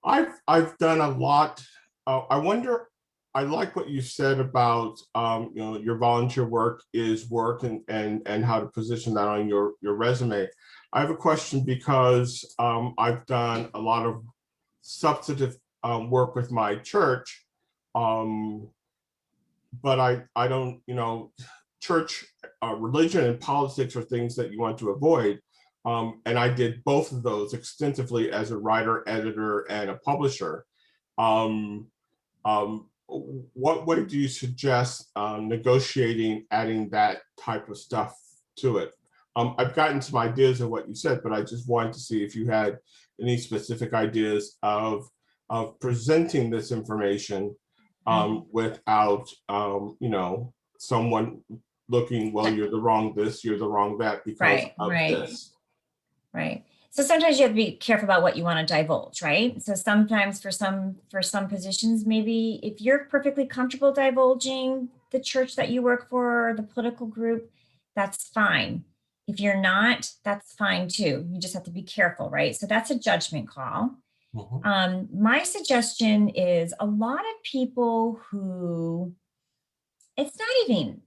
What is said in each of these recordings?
I've done a lot. I wonder. I like what you said about your volunteer work is work, and how to position that on your resume. I have a question because I've done a lot of substantive work with my church, um, but I don't, church, religion and politics are things that you want to avoid. And I did both of those extensively as a writer, editor, and a publisher. Um, what way do you suggest negotiating, adding that type of stuff to it? I've gotten some ideas of what you said, but I just wanted to see if you had any specific ideas of presenting this information without someone looking, well, you're the wrong this, you're the wrong that because of this. Right. So sometimes you have to be careful about what you want to divulge, right? So sometimes for some positions, maybe if you're perfectly comfortable divulging the church that you work for, the political group, that's fine. If you're not, that's fine too. You just have to be careful, right? So that's a judgment call. My suggestion is a lot of people who, it's not even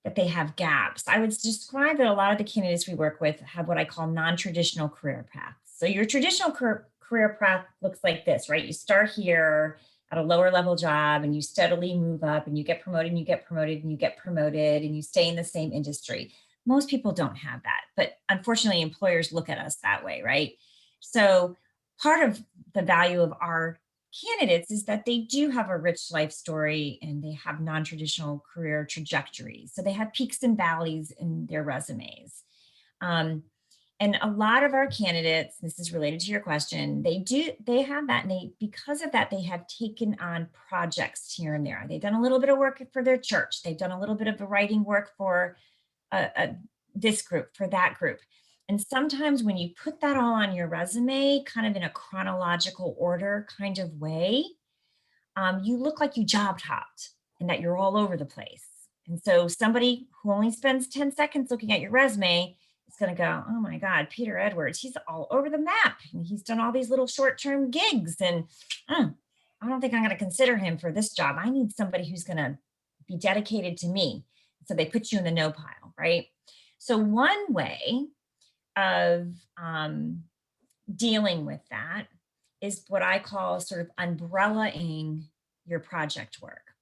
that they have gaps. I would describe that a lot of the candidates we work with have what I call non-traditional career paths. So your traditional career path looks like this, right? You start here at a lower level job and you steadily move up and you get promoted and you get promoted and you get promoted and you stay in the same industry. Most people don't have that, but unfortunately employers look at us that way, right? So part of the value of our candidates is that they do have a rich life story and they have non-traditional career trajectories. So they have peaks and valleys in their resumes. And a lot of our candidates, this is related to your question, they have that, and because of that, they have taken on projects here and there. They've done a little bit of work for their church. They've done a little bit of the writing work for this group, for that group. And sometimes when you put that all on your resume, kind of in a chronological order kind of way, you look like you job hopped and that you're all over the place. And so somebody who only spends 10 seconds looking at your resume is going to go, oh my God, Peter Edwards, he's all over the map. And he's done all these little short-term gigs. And I don't think I'm going to consider him for this job. I need somebody who's going to be dedicated to me. So they put you in the no pile, right? So one way of dealing with that is what I call sort of umbrella-ing your project work.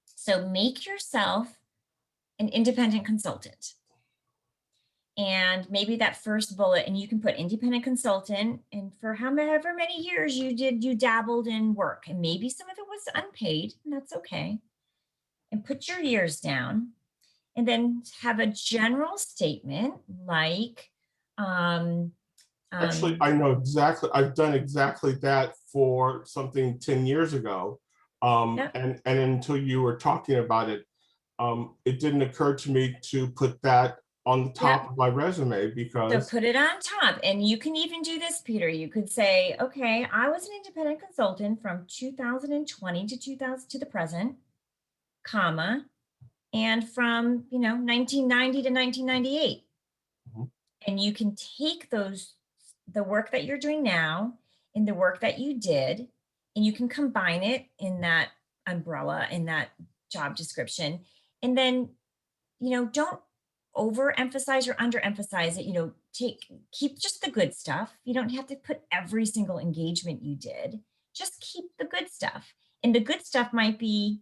So make yourself an independent consultant. And maybe that first bullet, and you can put independent consultant, and for however many years you dabbled in work, and maybe some of it was unpaid, and that's okay. And put your years down, and then have a general statement like, actually, I know exactly, I've done exactly that for something 10 years ago. And until you were talking about it, it didn't occur to me to put that on the top of my resume because. So put it on top. And you can even do this, Peter. You could say, okay, I was an independent consultant from 2020 to the present, comma, and from 1990 to 1998. And you can take the work that you're doing now and the work that you did, and you can combine it in that umbrella, in that job description. And then, don't overemphasize or underemphasize it. Keep just the good stuff. You don't have to put every single engagement you did. Just keep the good stuff. And the good stuff might be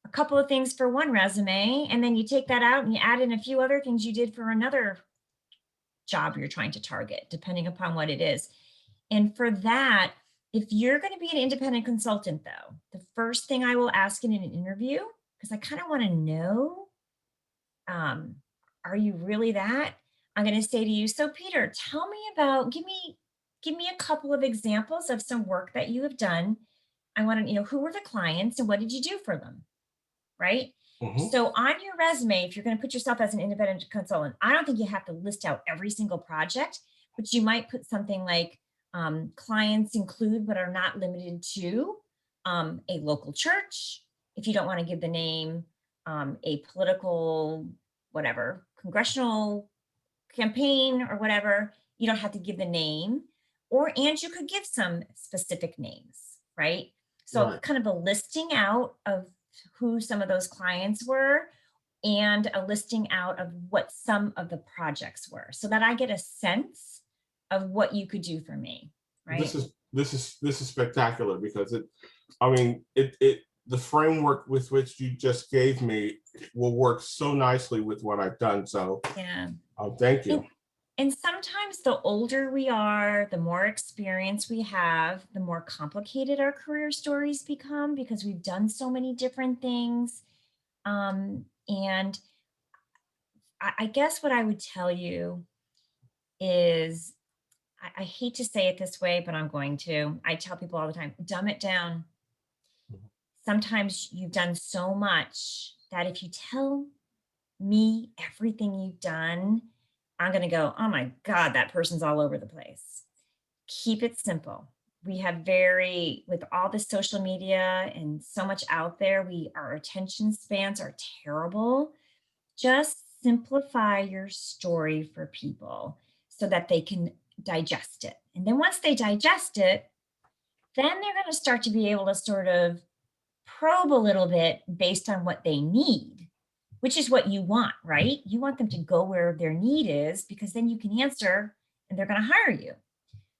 a couple of things for one resume, and then you take that out and you add in a few other things you did for another job you're trying to target, depending upon what it is. And for that, if you're going to be an independent consultant, though, the first thing I will ask in an interview, because I kind of want to know, are you really that? I'm going to say to you, so Peter, tell me about, give me a couple of examples of some work that you have done. I want to, who were the clients and what did you do for them? Right? So on your resume, if you're going to put yourself as an independent consultant, I don't think you have to list out every single project, but you might put something like clients include but are not limited to a local church. If you don't want to give the name, a political, whatever, congressional campaign or whatever, you don't have to give the name. and you could give some specific names, right? So Right. kind of a listing out of who some of those clients were and a listing out of what some of the projects were so that I get a sense of what you could do for me, right? This is spectacular because I mean, the framework with which you just gave me will work so nicely with what I've done. So Yeah. thank And, you. and sometimes the older we are, the more experience we have, the more complicated our career stories become because we've done so many different things. And I guess what I would tell you is I hate to say it this way, but I'm going to. I tell people all the time, dumb it down. Sometimes you've done so much that if you tell me everything you've done, I'm going to go, oh my God, that person's all over the place. Keep it simple. We have with all the social media and so much out there, our attention spans are terrible. Just simplify your story for people so that they can digest it. And then once they digest it, then they're going to start to be able to sort of probe a little bit based on what they need, which is what you want, right? You want them to go where their need is because then you can answer and they're going to hire you.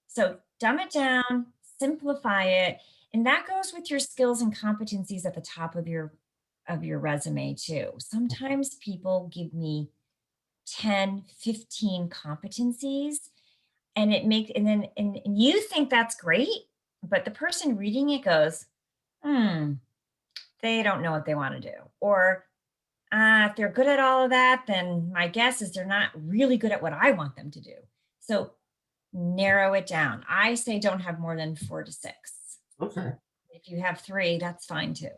So dumb it down, simplify it, and that goes with your skills and competencies at the top of your resume too. Sometimes people give me 10, 15 competencies and and you think that's great, but the person reading it goes, they don't know what they want to do. Or if they're good at all of that, then my guess is they're not really good at what I want them to do. So narrow it down. I say don't have more than 4 to 6. Okay. If you have 3, that's fine too.